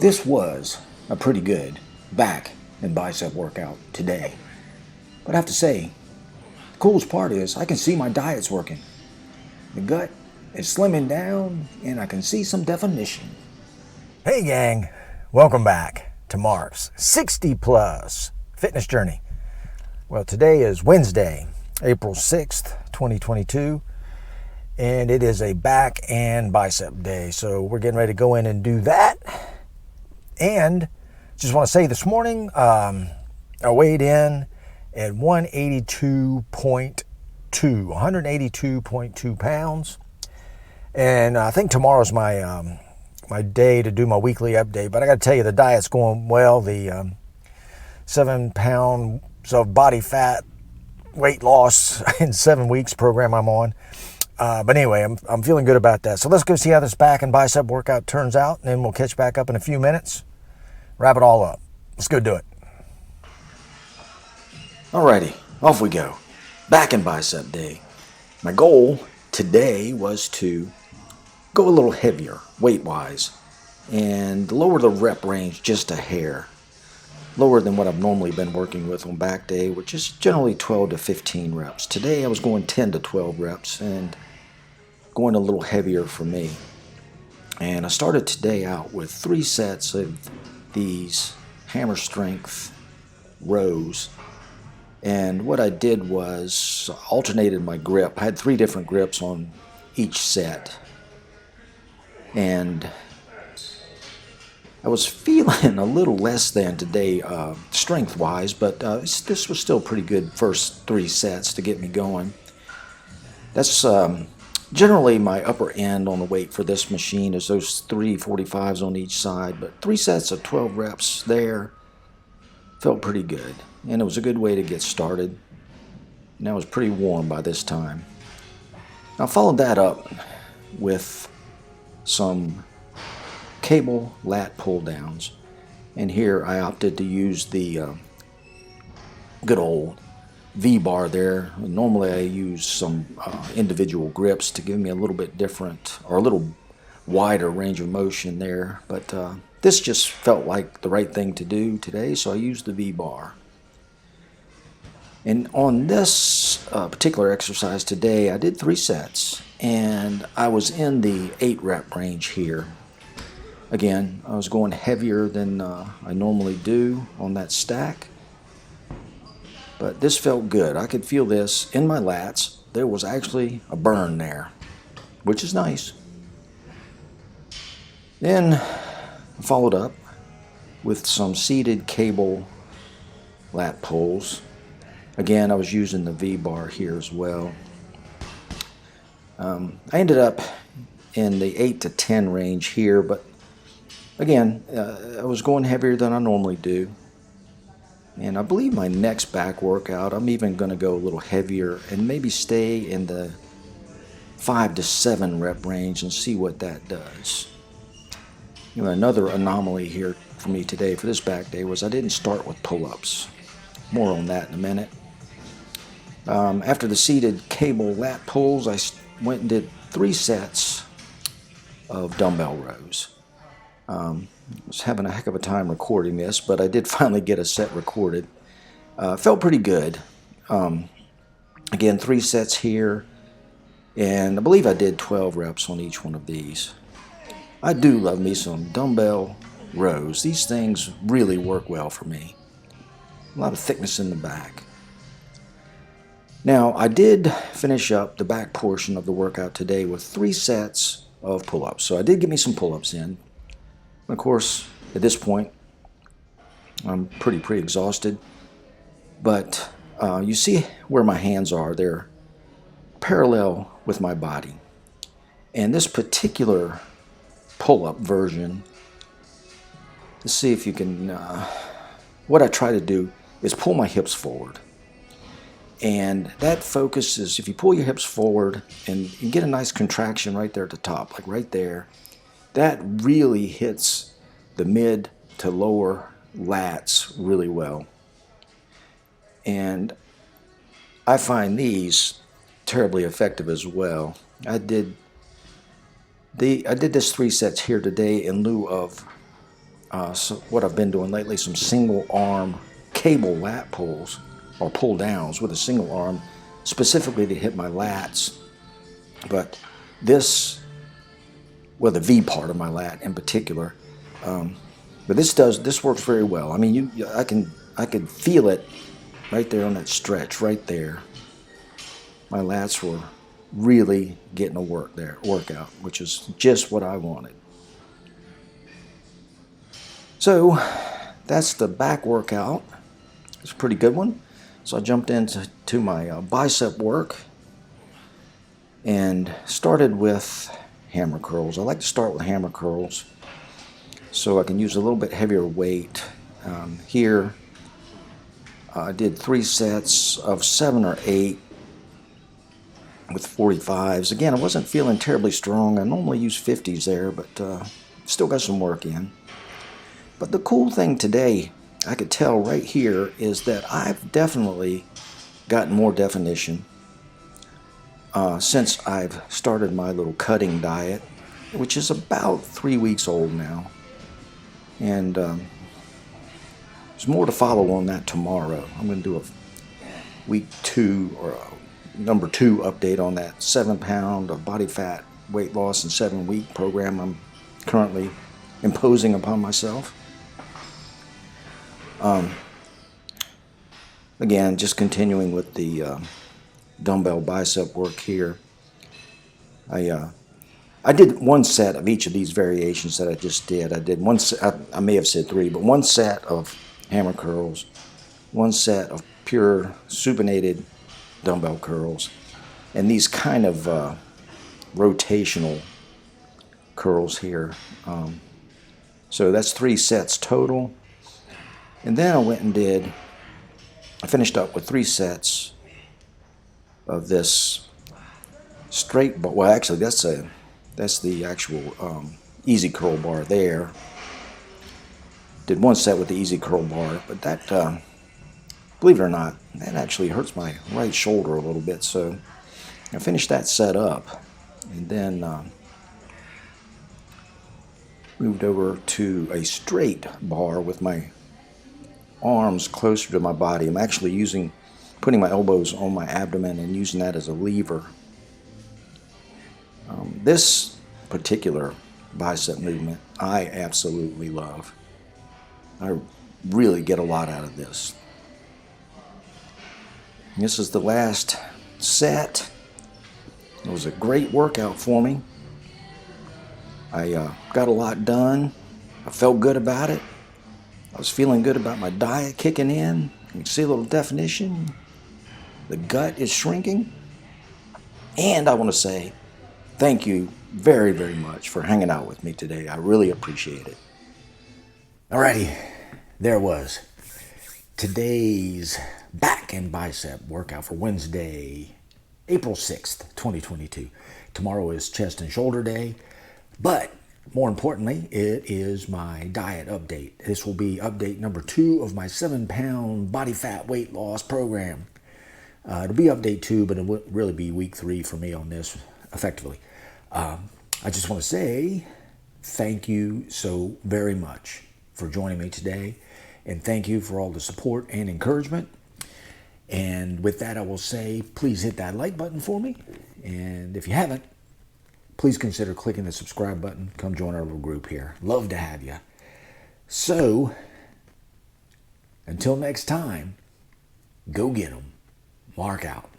This was a pretty good back and bicep workout today. But I have to say, the coolest part is I can see my diet's working. The gut is slimming down and I can see some definition. Hey gang, welcome back to Mark's 60 plus fitness journey. Well, today is Wednesday, April 6th, 2022, and it is a back and bicep day. So we're getting ready to go in and do that. And just want to say this morning, I weighed in at 182.2 pounds. And I think tomorrow's my day to do my weekly update. But I got to tell you, the diet's going well. The 7 pounds of body fat weight loss in 7 weeks program I'm on. But anyway, I'm feeling good about that. So let's go see how this back and bicep workout turns out, and then we'll catch back up in a few minutes. Wrap it all up. Let's go do it. Alrighty, off we go. Back and bicep day. My goal today was to go a little heavier weight-wise and lower the rep range just a hair. Lower than what I've normally been working with on back day, which is generally 12 to 15 reps. Today I was going 10 to 12 reps and going a little heavier for me. And I started today out with 3 sets of these hammer strength rows. And what I did was alternated my grip. I had 3 different grips on each set. And I was feeling a little less than today strength-wise, but this was still pretty good first 3 sets to get me going. That's generally my upper end on the weight for this machine is those 3 45s on each side, but 3 sets of 12 reps there felt pretty good, and it was a good way to get started. And I was pretty warm by this time. I followed that up with some cable lat pull downs, and here I opted to use the good old V-bar there. Normally I use some individual grips to give me a little bit different or a little wider range of motion there, but this just felt like the right thing to do today, so I used the V-bar. And on this particular exercise today, I did 3 sets, and I was in the 8 rep range here. Again, I was going heavier than I normally do on that stack, but this felt good. I could feel this in my lats. There was actually a burn there, which is nice. Then I followed up with some seated cable lat pulls. Again, I was using the V-bar here as well. I ended up in the 8 to 10 range here, but again, I was going heavier than I normally do. And I believe my next back workout, I'm even going to go a little heavier and maybe stay in the 5 to 7 rep range and see what that does. You know, another anomaly here for me today for this back day was I didn't start with pull-ups. More on that in a minute. After the seated cable lat pulls, I went and did 3 sets of dumbbell rows. I was having a heck of a time recording this, but I did finally get a set recorded. Felt pretty good. Again, 3 sets here, and I believe I did 12 reps on each one of these. I do love me some dumbbell rows. These things really work well for me. A lot of thickness in the back. Now, I did finish up the back portion of the workout today with 3 sets of pull-ups. So I did get me some pull-ups in. Of course, at this point, I'm pretty exhausted. But you see where my hands are. They're parallel with my body. And this particular pull-up version, let's see if you can, what I try to do is pull my hips forward. And that focuses, if you pull your hips forward and you get a nice contraction right there at the top, like right there, that really hits the mid to lower lats really well. And I find these terribly effective as well. I did this 3 sets here today in lieu of So what I've been doing lately, some single arm cable lat pulls or pull downs with a single arm, specifically to hit my lats. But this, well, the V part of my lat in particular. But this works very well. I mean, I could feel it right there on that stretch right there. My lats were really getting a workout, which is just what I wanted. So that's the back workout. It's a pretty good one. So I jumped into my bicep work and started with hammer curls. I like to start with hammer curls so I can use a little bit heavier weight. Here I did 3 sets of 7 or 8 with 45s. Again, I wasn't feeling terribly strong. I normally use 50s there, but still got some work in. But the cool thing today, I could tell right here, is that I've definitely gotten more definition since I've started my little cutting diet, which is about 3 weeks old now. And there's more to follow on that tomorrow. I'm going to do a week 2 or number 2 update on that 7-pound of body fat weight loss in 7-week program I'm currently imposing upon myself. Again, just continuing with the dumbbell bicep work here. I did 1 set of each of these variations that I just did. I did I may have said 3, but 1 set of hammer curls, 1 set of pure supinated dumbbell curls, and these kind of rotational curls here. So that's 3 sets total. And then I finished up with 3 sets of this straight bar. Well, actually, that's the actual easy curl bar there. Did 1 set with the easy curl bar, but that, believe it or not, that actually hurts my right shoulder a little bit. So I finished that set up, and then moved over to a straight bar with my arms closer to my body. I'm actually putting my elbows on my abdomen and using that as a lever. This particular bicep movement I absolutely love. I really get a lot out of this. This is the last set. It was a great workout for me. I got a lot done. I felt good about it. I was feeling good about my diet kicking in. You can see a little definition. The gut is shrinking. And I want to say thank you very, very much for hanging out with me today. I really appreciate it. Alrighty, there was today's back and bicep workout for Wednesday, April 6th, 2022. Tomorrow is chest and shoulder day, but more importantly, it is my diet update. This will be update number 2 of my 7-pound body fat weight loss program. It'll be update 2, but it will really be week 3 for me on this, effectively. I just want to say thank you so very much for joining me today, and thank you for all the support and encouragement. And with that, I will say, please hit that like button for me. And if you haven't, please consider clicking the subscribe button. Come join our little group here. Love to have you. So, until next time, go get 'em. Mark out.